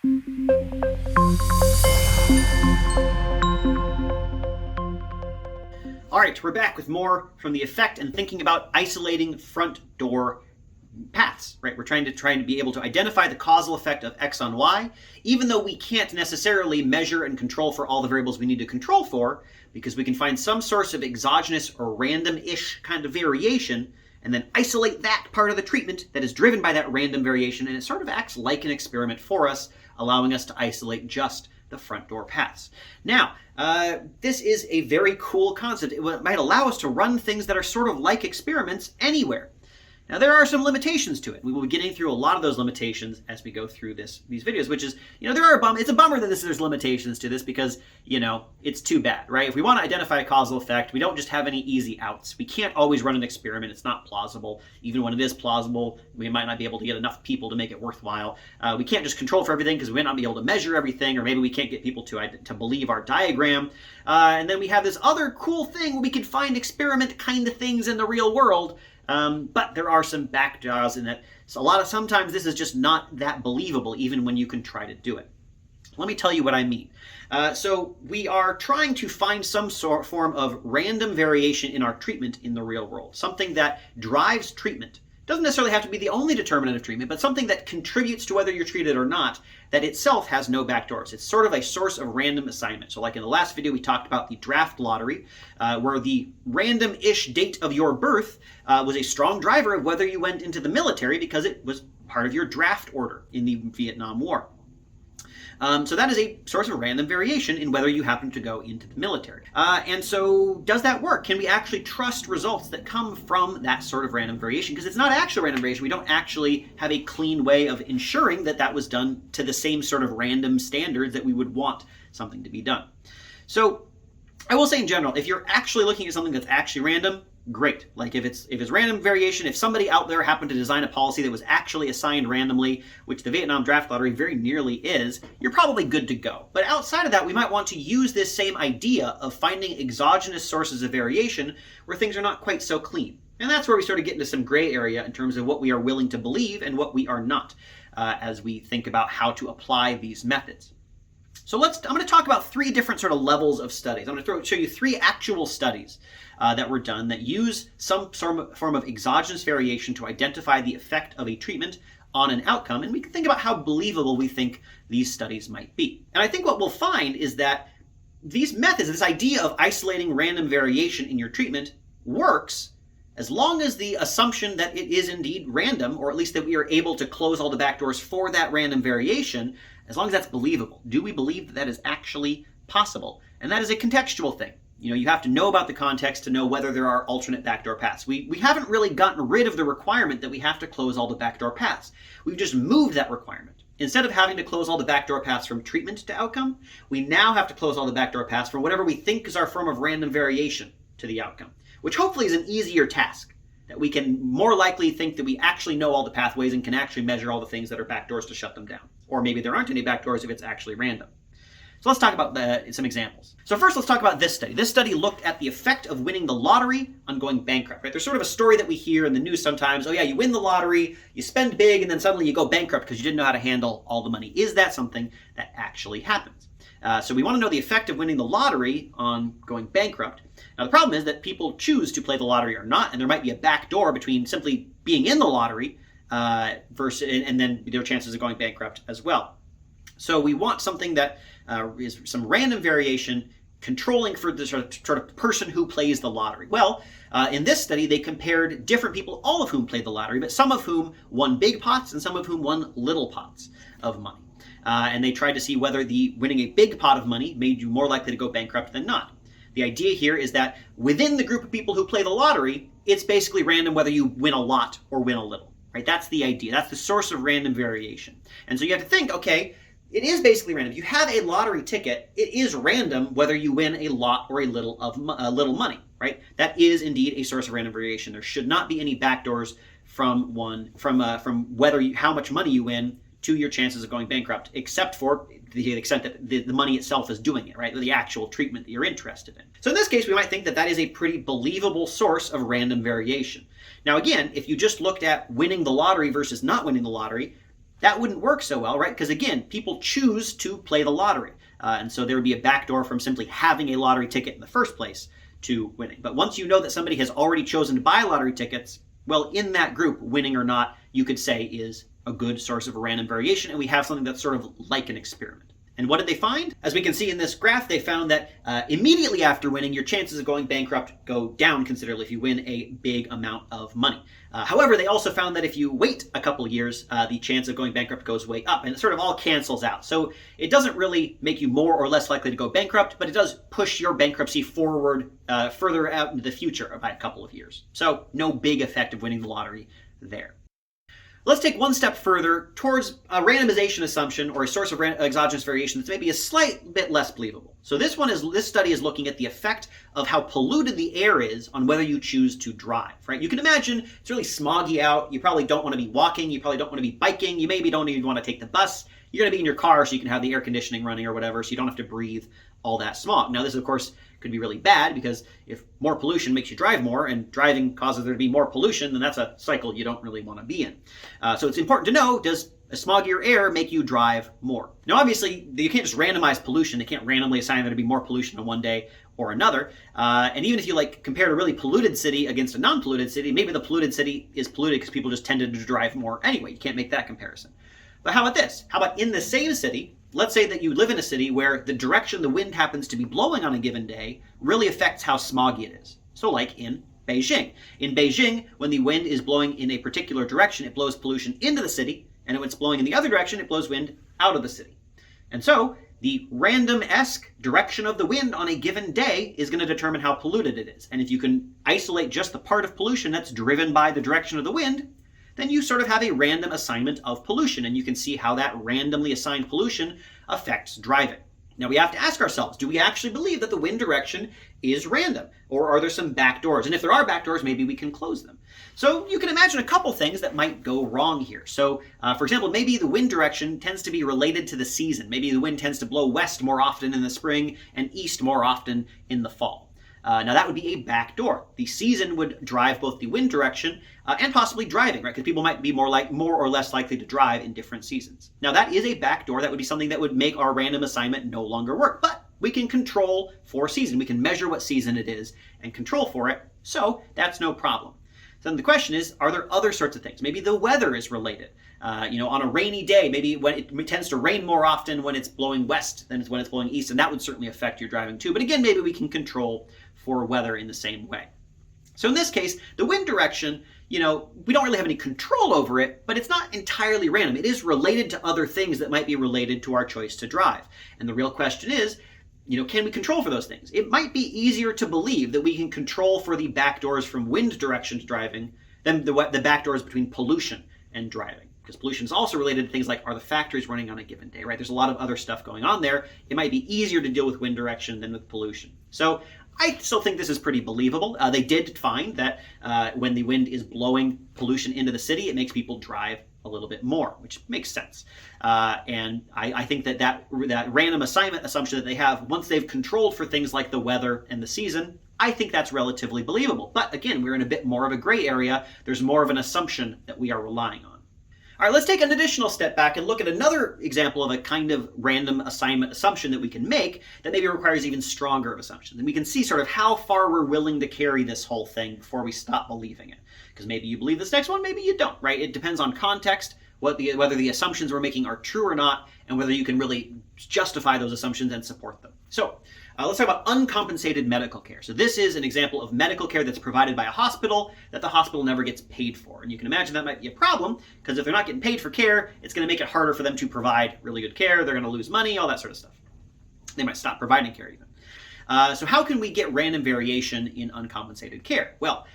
All right, we're back with more from the effect and thinking about isolating front door paths, right? We're trying to be able to identify the causal effect of X on Y, even though we can't necessarily measure and control for all the variables we need to control for, because we can find some source of exogenous or random-ish kind of variation, and then isolate that part of the treatment that is driven by that random variation, and it sort of acts like an experiment for us, allowing us to isolate just the front door paths. Now, this is a very cool concept. It might allow us to run things that are sort of like experiments anywhere. Now, there are some limitations to it. We will be getting through a lot of those limitations as we go through these videos, which is, it's a bummer that there's limitations to this because, it's too bad, right? If we want to identify a causal effect, we don't just have any easy outs. We can't always run an experiment. It's not plausible. Even when it is plausible, we might not be able to get enough people to make it worthwhile. We can't just control for everything because we might not be able to measure everything, or maybe we can't get people to believe our diagram. And then we have this other cool thing where we can find experiment kind of things in the real world. But there are some backdraws in that. So sometimes this is just not that believable, even when you can try to do it. Let me tell you what I mean. So we are trying to find some form of random variation in our treatment in the real world, something that drives treatment. Doesn't necessarily have to be the only determinant of treatment, but something that contributes to whether you're treated or not, that itself has no backdoors. It's sort of a source of random assignment. So like in the last video, we talked about the draft lottery, where the random-ish date of your birth was a strong driver of whether you went into the military because it was part of your draft order in the Vietnam War. So that is a source of random variation in whether you happen to go into the military. And so does that work? Can we actually trust results that come from that sort of random variation? Because it's not actual random variation. We don't actually have a clean way of ensuring that that was done to the same sort of random standards that we would want something to be done. So I will say in general, if you're actually looking at something that's actually random, great. Like if it's random variation, if somebody out there happened to design a policy that was actually assigned randomly, which the Vietnam draft lottery very nearly is, you're probably good to go. But outside of that, we might want to use this same idea of finding exogenous sources of variation where things are not quite so clean. And that's where we sort of get into some gray area in terms of what we are willing to believe and what we are not, as we think about how to apply these methods. So I'm going to talk about three different sort of levels of studies. I'm going to show you three actual studies that were done that use some form of exogenous variation to identify the effect of a treatment on an outcome, and we can think about how believable we think these studies might be. And I think what we'll find is that these methods, this idea of isolating random variation in your treatment, works as long as the assumption that it is indeed random, or at least that we are able to close all the backdoors for that random variation, as long as that's believable. Do we believe that that is actually possible? And that is a contextual thing. You have to know about the context to know whether there are alternate backdoor paths. We haven't really gotten rid of the requirement that we have to close all the backdoor paths. We've just moved that requirement. Instead of having to close all the backdoor paths from treatment to outcome, we now have to close all the backdoor paths from whatever we think is our form of random variation to the outcome, which hopefully is an easier task, that we can more likely think that we actually know all the pathways and can actually measure all the things that are backdoors to shut them down. Or maybe there aren't any backdoors if it's actually random. So let's talk about some examples. So first, let's talk about this study. This study looked at the effect of winning the lottery on going bankrupt. Right? There's sort of a story that we hear in the news sometimes. Oh yeah, you win the lottery, you spend big, and then suddenly you go bankrupt because you didn't know how to handle all the money. Is that something that actually happens? So we want to know the effect of winning the lottery on going bankrupt. Now the problem is that people choose to play the lottery or not, and there might be a back door between simply being in the lottery versus and then their chances of going bankrupt as well. So we want something that is some random variation controlling for the sort of person who plays the lottery. Well, in this study, they compared different people, all of whom played the lottery, but some of whom won big pots and some of whom won little pots of money. And they tried to see whether winning a big pot of money made you more likely to go bankrupt than not. The idea here is that within the group of people who play the lottery, it's basically random whether you win a lot or win a little. Right? That's the idea. That's the source of random variation. And so you have to think, okay, it is basically random. If you have a lottery ticket, it is random whether you win a lot or a little money, right? That is indeed a source of random variation. There should not be any backdoors from how much money you win to your chances of going bankrupt, except for the extent that the money itself is doing it, right? The actual treatment that you're interested in. So in this case, we might think that that is a pretty believable source of random variation. Now again, if you just looked at winning the lottery versus not winning the lottery, that wouldn't work so well, right? Because again, people choose to play the lottery. And so there would be a backdoor from simply having a lottery ticket in the first place to winning. But once you know that somebody has already chosen to buy lottery tickets, well, in that group, winning or not, you could say is a good source of a random variation, and we have something that's sort of like an experiment. And what did they find? As we can see in this graph, they found that immediately after winning, your chances of going bankrupt go down considerably if you win a big amount of money. However, they also found that if you wait a couple years, the chance of going bankrupt goes way up, and it sort of all cancels out. So it doesn't really make you more or less likely to go bankrupt, but it does push your bankruptcy forward further out into the future by a couple of years. So no big effect of winning the lottery there. Let's take one step further towards a randomization assumption or a source of exogenous variation that's maybe a slight bit less believable. So this study is looking at the effect of how polluted the air is on whether you choose to drive, right? You can imagine it's really smoggy out. You probably don't want to be walking. You probably don't want to be biking. You maybe don't even want to take the bus. You're going to be in your car so you can have the air conditioning running or whatever, so you don't have to breathe all that smog. Now, this, of course, could be really bad because if more pollution makes you drive more and driving causes there to be more pollution, then that's a cycle you don't really want to be in. So it's important to know, does a smoggier air make you drive more? Now, obviously, you can't just randomize pollution. They can't randomly assign there to be more pollution on one day or another. And even if you compare a really polluted city against a non-polluted city, maybe the polluted city is polluted because people just tended to drive more anyway. You can't make that comparison. But how about this? How about in the same city, let's say that you live in a city where the direction the wind happens to be blowing on a given day really affects how smoggy it is. So like in Beijing. In Beijing, when the wind is blowing in a particular direction, it blows pollution into the city, and when it's blowing in the other direction, it blows wind out of the city. And so the random-esque direction of the wind on a given day is going to determine how polluted it is. And if you can isolate just the part of pollution that's driven by the direction of the wind, then you sort of have a random assignment of pollution, and you can see how that randomly assigned pollution affects driving. Now we have to ask ourselves, do we actually believe that the wind direction is random? Or are there some backdoors? And if there are backdoors, maybe we can close them. So you can imagine a couple things that might go wrong here. So for example, maybe the wind direction tends to be related to the season. Maybe the wind tends to blow west more often in the spring and east more often in the fall. Now that would be a backdoor. The season would drive both the wind direction and possibly driving, right? Because people might be more or less likely to drive in different seasons. Now that is a backdoor. That would be something that would make our random assignment no longer work. But we can control for season. We can measure what season it is and control for it. So that's no problem. So the question is, are there other sorts of things? Maybe the weather is related. On a rainy day, maybe when it tends to rain more often when it's blowing west than when it's blowing east, and that would certainly affect your driving too. But again, maybe we can control for weather in the same way. So in this case, the wind direction, we don't really have any control over it, but it's not entirely random. It is related to other things that might be related to our choice to drive. And the real question is, can we control for those things? It might be easier to believe that we can control for the backdoors from wind direction to driving than the backdoors between pollution and driving. Because pollution is also related to things like, are the factories running on a given day, right? There's a lot of other stuff going on there. It might be easier to deal with wind direction than with pollution. So I still think this is pretty believable. They did find that when the wind is blowing pollution into the city, it makes people drive a little bit more, which makes sense. And I think that random assignment assumption that they have, once they've controlled for things like the weather and the season, I think that's relatively believable. But again, we're in a bit more of a gray area. There's more of an assumption that we are relying on. All right, let's take an additional step back and look at another example of a kind of random assignment assumption that we can make that maybe requires even stronger of assumptions. And we can see sort of how far we're willing to carry this whole thing before we stop believing it. Because maybe you believe this next one, maybe you don't, right? It depends on context, whether the assumptions we're making are true or not, and whether you can really justify those assumptions and support them. So let's talk about uncompensated medical care. So this is an example of medical care that's provided by a hospital that the hospital never gets paid for. And you can imagine that might be a problem, because if they're not getting paid for care, it's going to make it harder for them to provide really good care. They're going to lose money, all that sort of stuff. They might stop providing care even. So how can we get random variation in uncompensated care? Well,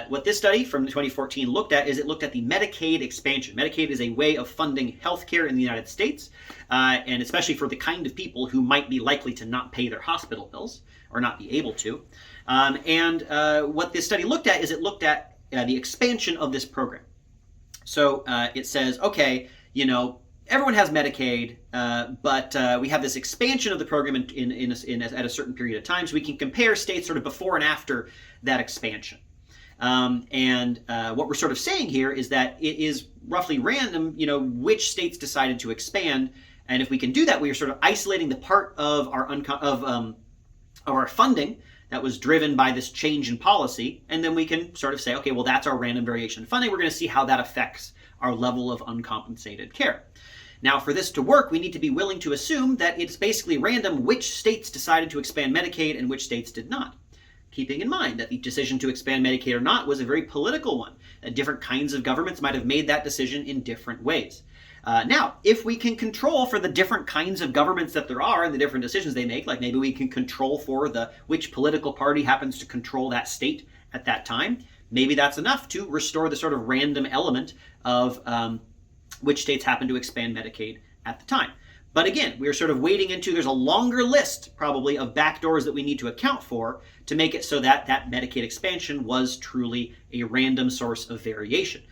what this study from 2014 looked at is it looked at the Medicaid expansion. Medicaid is a way of funding healthcare in the United States, and especially for the kind of people who might be likely to not pay their hospital bills or not be able to. What this study looked at is it looked at the expansion of this program. So it says, okay, everyone has Medicaid, but we have this expansion of the program at a certain period of time, so we can compare states sort of before and after that expansion. What we're sort of saying here is that it is roughly random, which states decided to expand. And if we can do that, we are sort of isolating the part of our funding that was driven by this change in policy, and then we can sort of say, okay, well, that's our random variation in funding. We're going to see how that affects our level of uncompensated care. Now, for this to work, we need to be willing to assume that it's basically random which states decided to expand Medicaid and which states did not. Keeping in mind that the decision to expand Medicaid or not was a very political one. Different kinds of governments might have made that decision in different ways. Now, if we can control for the different kinds of governments that there are and the different decisions they make, like maybe we can control for which political party happens to control that state at that time, maybe that's enough to restore the sort of random element of which states happen to expand Medicaid at the time. But again, we're sort of wading into, there's a longer list probably of backdoors that we need to account for to make it so that that Medicaid expansion was truly a random source of variation.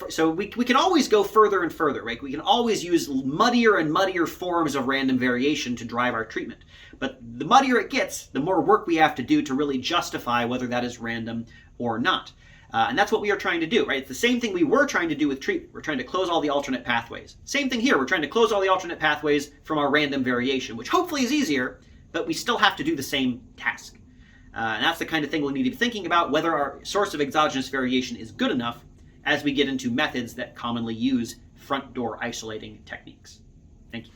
So we can always go further and further, right? We can always use muddier and muddier forms of random variation to drive our treatment. But the muddier it gets, the more work we have to do to really justify whether that is random or not. And that's what we are trying to do, right? It's the same thing we were trying to do with treatment. We're trying to close all the alternate pathways. Same thing here. We're trying to close all the alternate pathways from our random variation, which hopefully is easier, but we still have to do the same task. And that's the kind of thing we'll need to be thinking about, whether our source of exogenous variation is good enough as we get into methods that commonly use front door isolating techniques. Thank you.